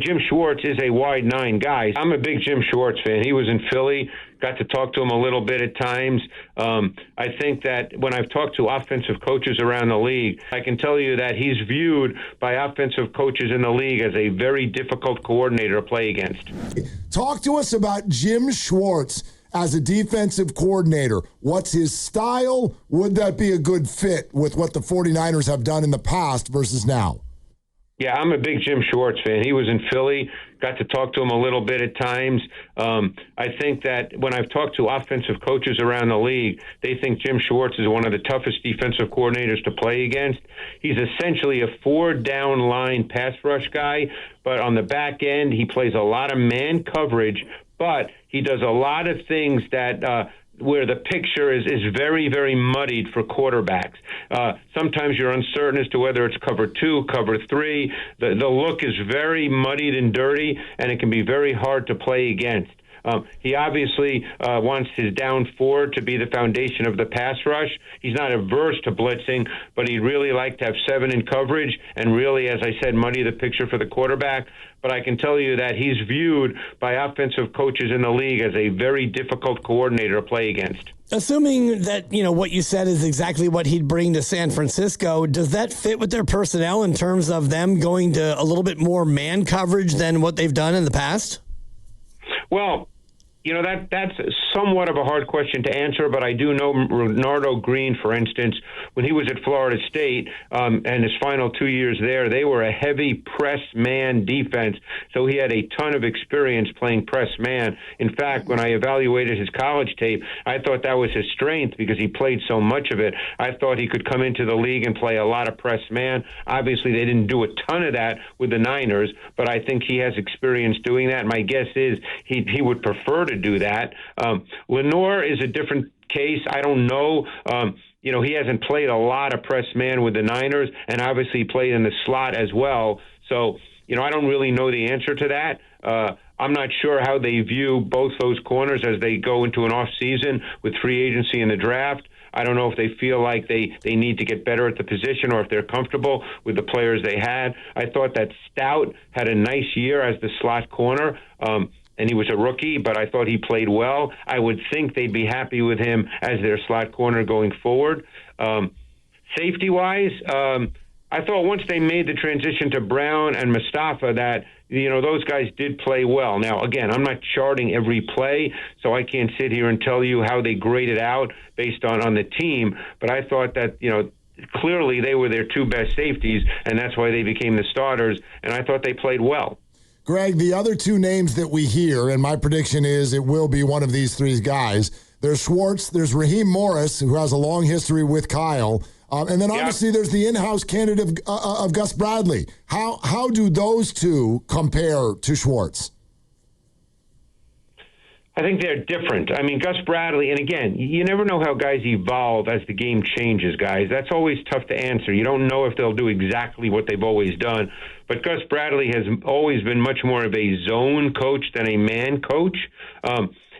Jim Schwartz is a wide nine guy. I'm a big Jim Schwartz fan. He was in Philly, got to talk to him a little bit at times. I think that when I've talked to offensive coaches around the league, I can tell you that he's viewed by offensive coaches in the league as a very difficult coordinator to play against. Talk to us about Jim Schwartz as a defensive coordinator. What's his style? Would that be a good fit with what the 49ers have done in the past versus now? Yeah, I'm a big Jim Schwartz fan. He was in Philly, got to talk to him a little bit at times. I think that when I've talked to offensive coaches around the league, they think Jim Schwartz is one of the toughest defensive coordinators to play against. He's essentially a four-down line pass rush guy, but on the back end, he plays a lot of man coverage, but he does a lot of things that where the picture is very, very muddied for quarterbacks. Sometimes you're uncertain as to whether it's cover 2, cover 3. The look is very muddied and dirty, and it can be very hard to play against. He obviously wants his down 4 to be the foundation of the pass rush. He's not averse to blitzing, but he'd really like to have 7 in coverage and really, as I said, muddy the picture for the quarterback. But I can tell you that he's viewed by offensive coaches in the league as a very difficult coordinator to play against. Assuming that, what you said is exactly what he'd bring to San Francisco, does that fit with their personnel in terms of them going to a little bit more man coverage than what they've done in the past? Well, that's somewhat of a hard question to answer, but I do know Renardo Green, for instance, when he was at Florida State and his final 2 years there, they were a heavy press man defense, so he had a ton of experience playing press man. In fact, when I evaluated his college tape, I thought that was his strength because he played so much of it. I thought he could come into the league and play a lot of press man. Obviously, they didn't do a ton of that with the Niners, but I think he has experience doing that. My guess is he would prefer to do that. Lenore is a different case. I don't know. He hasn't played a lot of press man with the Niners, and obviously played in the slot as well. So, I don't really know the answer to that. I'm not sure how they view both those corners as they go into an off season with free agency and the draft. I don't know if they feel like they need to get better at the position or if they're comfortable with the players they had. I thought that Stout had a nice year as the slot corner. And he was a rookie, but I thought he played well. I would think they'd be happy with him as their slot corner going forward. Safety-wise, I thought once they made the transition to Brown and Mustapha that, those guys did play well. Now, again, I'm not charting every play, so I can't sit here and tell you how they graded out based on the team, but I thought that, clearly they were their 2 best safeties, and that's why they became the starters, and I thought they played well. Greg, the other 2 names that we hear, and my prediction is it will be one of these 3 guys. There's Schwartz, there's Raheem Morris, who has a long history with Kyle, and then obviously there's the in-house candidate of Gus Bradley. How do those 2 compare to Schwartz? I think they're different. I mean, Gus Bradley, and again, you never know how guys evolve as the game changes, guys. That's always tough to answer. You don't know if they'll do exactly what they've always done. But Gus Bradley has always been much more of a zone coach than a man coach.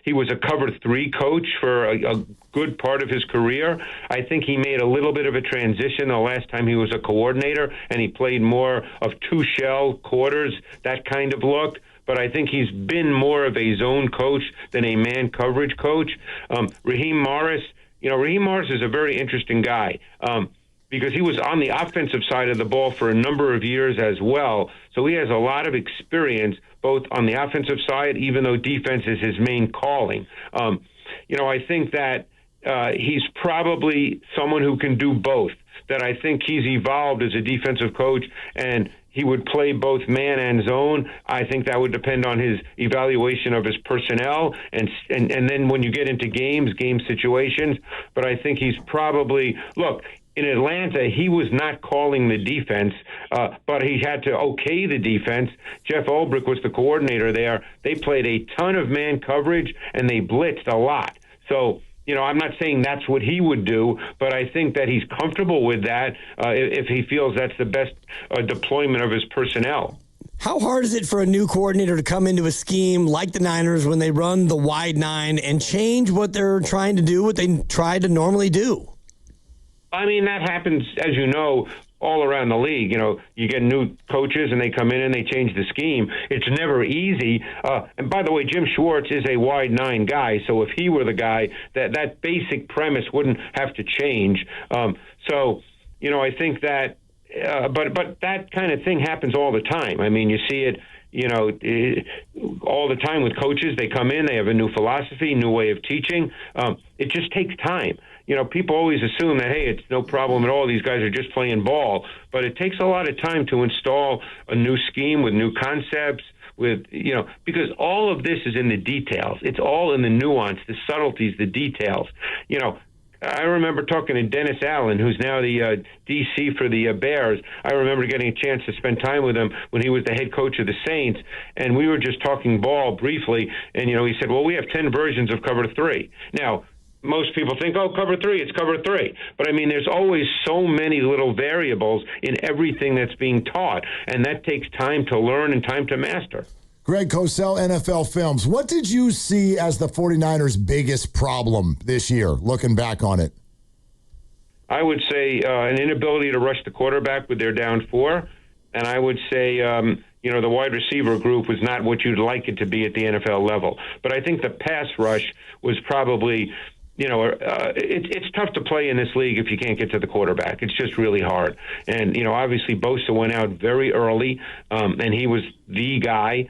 He was a cover 3 coach for a good part of his career. I think he made a little bit of a transition the last time he was a coordinator, and he played more of 2-shell quarters, that kind of look. But I think he's been more of a zone coach than a man coverage coach. Raheem Morris, Raheem Morris is a very interesting guy because he was on the offensive side of the ball for a number of years as well. So he has a lot of experience both on the offensive side, even though defense is his main calling. I think that he's probably someone who can do both, that I think he's evolved as a defensive coach, and he would play both man and zone. I think that would depend on his evaluation of his personnel and then when you get into game situations. But I think he's probably, look, in Atlanta, he was not calling the defense, but he had to okay the defense. Jeff Ulbrich was the coordinator there. They played a ton of man coverage, and they blitzed a lot. So, I'm not saying that's what he would do, but I think that he's comfortable with that if he feels that's the best deployment of his personnel. How hard is it for a new coordinator to come into a scheme like the Niners when they run the wide 9 and change what they're trying to do, what they try to normally do? I mean, that happens, as you know, all around the league. You get new coaches and they come in and they change the scheme. It's never easy. And by the way, Jim Schwartz is a wide nine guy, so if he were the guy, that basic premise wouldn't have to change. I think that, but that kind of thing happens all the time. I mean, you see it, all the time with coaches. They come in, they have a new philosophy, new way of teaching. It just takes time. People always assume that, hey, it's no problem at all. These guys are just playing ball. But it takes a lot of time to install a new scheme with new concepts, because all of this is in the details. It's all in the nuance, the subtleties, the details. I remember talking to Dennis Allen, who's now the DC for the Bears. I remember getting a chance to spend time with him when he was the head coach of the Saints, and we were just talking ball briefly, and, he said, well, we have 10 versions of cover 3. Now, most people think, cover 3, it's cover 3. But, I mean, there's always so many little variables in everything that's being taught, and that takes time to learn and time to master. Greg Cosell, NFL Films. What did you see as the 49ers' biggest problem this year, looking back on it? I would say an inability to rush the quarterback with their down 4. And I would say, the wide receiver group was not what you'd like it to be at the NFL level. But I think the pass rush was probably, it's tough to play in this league if you can't get to the quarterback. It's just really hard. And, obviously Bosa went out very early, and he was the guy.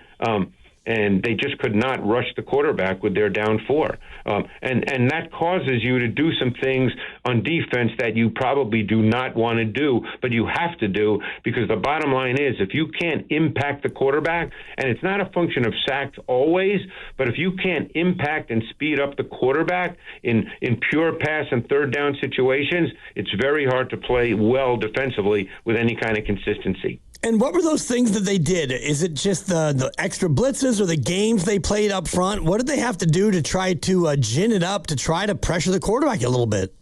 And they just could not rush the quarterback with their down 4. And that causes you to do some things on defense that you probably do not want to do, but you have to do, because the bottom line is, if you can't impact the quarterback, and it's not a function of sacks always, but if you can't impact and speed up the quarterback in pure pass and third down situations, it's very hard to play well defensively with any kind of consistency. And what were those things that they did? Is it just the extra blitzes or the games they played up front? What did they have to do to try to gin it up, to try to pressure the quarterback a little bit?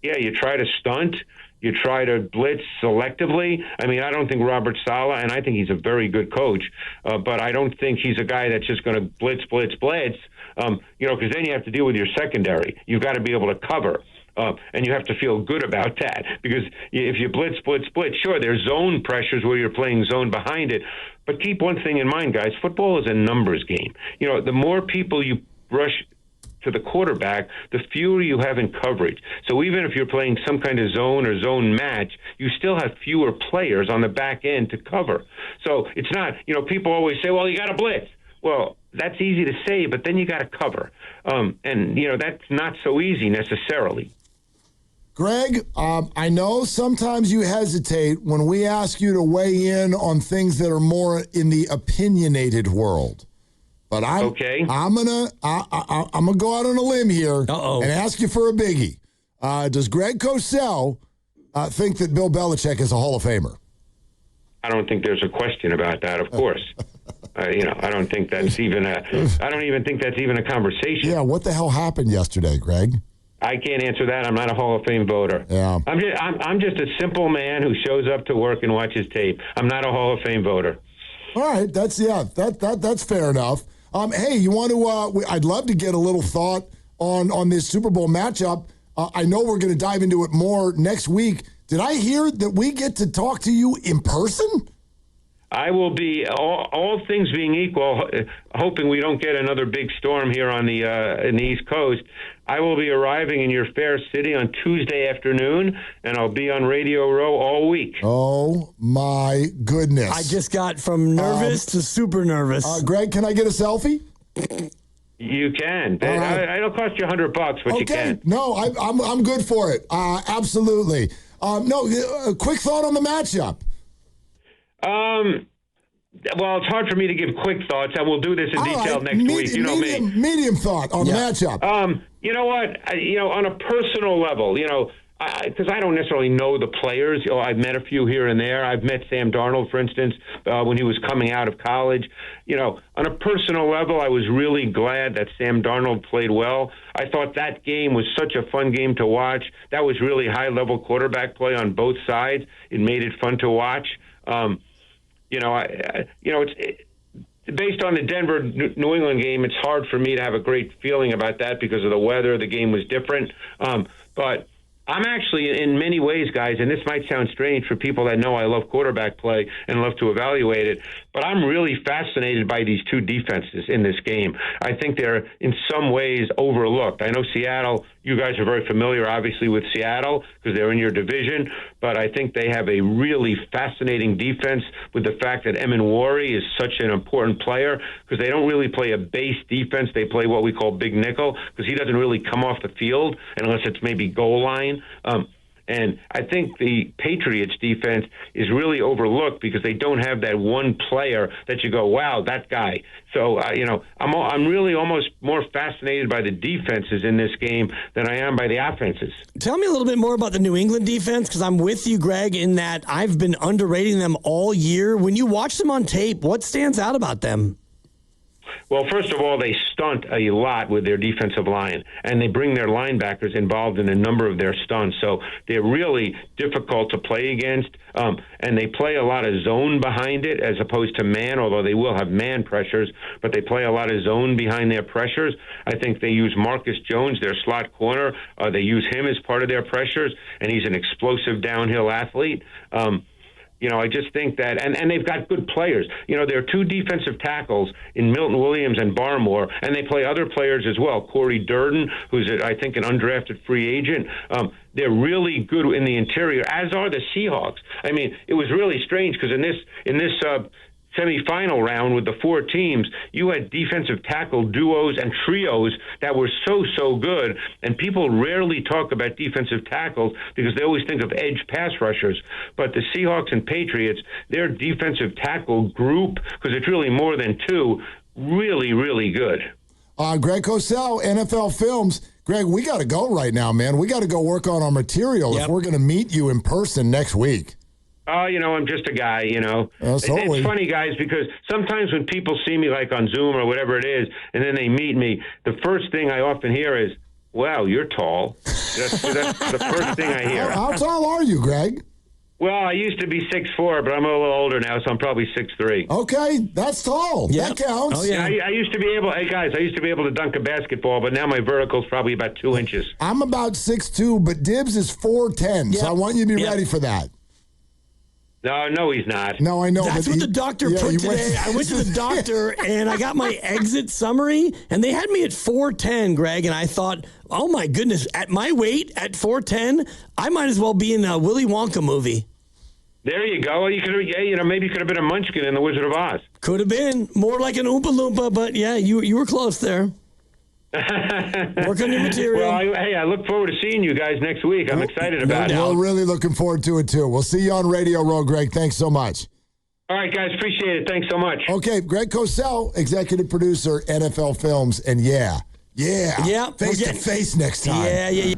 Yeah, you try to stunt. You try to blitz selectively. I mean, I don't think Robert Saleh, and I think he's a very good coach, but I don't think he's a guy that's just going to blitz, because then you have to deal with your secondary. You've got to be able to cover. And you have to feel good about that, because if you blitz, sure, there's zone pressures where you're playing zone behind it. But keep one thing in mind, guys, football is a numbers game. The more people you rush to the quarterback, the fewer you have in coverage. So even if you're playing some kind of zone or zone match, you still have fewer players on the back end to cover. So it's not, people always say, well, you got to blitz. Well, that's easy to say, but then you got to cover. And that's not so easy necessarily. Greg, I know sometimes you hesitate when we ask you to weigh in on things that are more in the opinionated world. But I'm gonna go out on a limb here and ask you for a biggie. Does Greg Cosell think that Bill Belichick is a Hall of Famer? I don't think there's a question about that. Of course, I don't think that's even I don't even think that's even a conversation. Yeah, what the hell happened yesterday, Greg? I can't answer that. I'm not a Hall of Fame voter. Yeah. I'm just a simple man who shows up to work and watches tape. I'm not a Hall of Fame voter. All right, that's fair enough. Hey, you want to? I'd love to get a little thought on this Super Bowl matchup. I know we're going to dive into it more next week. Did I hear that we get to talk to you in person? I will be, all things being equal, hoping we don't get another big storm here on the in the East Coast. I will be arriving in your fair city on Tuesday afternoon, and I'll be on Radio Row all week. Oh, my goodness. I just got from nervous to super nervous. Greg, can I get a selfie? You can. It'll cost you $100, but you can. No, I'm good for it. Absolutely. A quick thought on the matchup. Well, it's hard for me to give quick thoughts. I will do this in detail next week. You know me. Medium thought on the matchup. You know what? On a personal level, because I don't necessarily know the players. I've met a few here and there. I've met Sam Darnold, for instance, when he was coming out of college. On a personal level, I was really glad that Sam Darnold played well. I thought that game was such a fun game to watch. That was really high-level quarterback play on both sides. It made it fun to watch. It's based on the Denver-New England game. It's hard for me to have a great feeling about that because of the weather. The game was different. But I'm actually, in many ways, guys, and this might sound strange for people that know I love quarterback play and love to evaluate it, but I'm really fascinated by these two defenses in this game. I think they're, in some ways, overlooked. I know Seattle, you guys are very familiar, obviously, with Seattle because they're in your division, but I think they have a really fascinating defense with the fact that Emenwari is such an important player because they don't really play a base defense. They play what we call big nickel because he doesn't really come off the field unless it's maybe goal line. And I think the Patriots defense is really overlooked because they don't have that one player that you go, wow, that guy. So, I'm really almost more fascinated by the defenses in this game than I am by the offenses. Tell me a little bit more about the New England defense because I'm with you, Greg, in that I've been underrating them all year. When you watch them on tape, what stands out about them? Well, first of all, they stunt a lot with their defensive line, and they bring their linebackers involved in a number of their stunts. So they're really difficult to play against, and they play a lot of zone behind it as opposed to man, although they will have man pressures, but they play a lot of zone behind their pressures. I think they use Marcus Jones, their slot corner. They use him as part of their pressures, and he's an explosive downhill athlete. I just think that, and they've got good players. There are two defensive tackles in Milton Williams and Barmore, and they play other players as well. Corey Durden, who's, I think, an undrafted free agent. They're really good in the interior, as are the Seahawks. I mean, it was really strange because in this semifinal round with the four teams, you had defensive tackle duos and trios that were so good, and people rarely talk about defensive tackles because they always think of edge pass rushers. But the Seahawks and Patriots, their defensive tackle group, because it's really more than two, really, really good. Greg Cosell, NFL Films. Greg, we got to go right now, man. We got to go work on our material if we're going to meet you in person next week. Oh, I'm just a guy, It's funny, guys, because sometimes when people see me like on Zoom or whatever it is, and then they meet me, the first thing I often hear is, wow, you're tall. That's the first thing I hear. How tall are you, Greg? Well, I used to be 6'4", but I'm a little older now, so I'm probably 6'3". Okay, that's tall. Yep. That counts. Oh, yeah. I used to be able, hey, guys, I used to be able to dunk a basketball, but now my vertical's probably about 2 inches. I'm about 6'2", but Dibs is 4'10", so I want you to be ready for that. No, he's not. No, I know. That's what the doctor put today. I went to the doctor, and I got my exit summary, and they had me at 4'10", Greg, and I thought, oh, my goodness, at my weight, at 4'10", I might as well be in a Willy Wonka movie. There you go. You could have, maybe you could have been a Munchkin in The Wizard of Oz. Could have been. More like an Oompa Loompa, but, yeah, you were close there. Work on your material. Well, I look forward to seeing you guys next week. I'm excited about it. We're really looking forward to it, too. We'll see you on Radio Row, Greg. Thanks so much. All right, guys. Appreciate it. Thanks so much. Okay, Greg Cosell, executive producer, NFL Films. And yeah. Face to face next time. Yeah.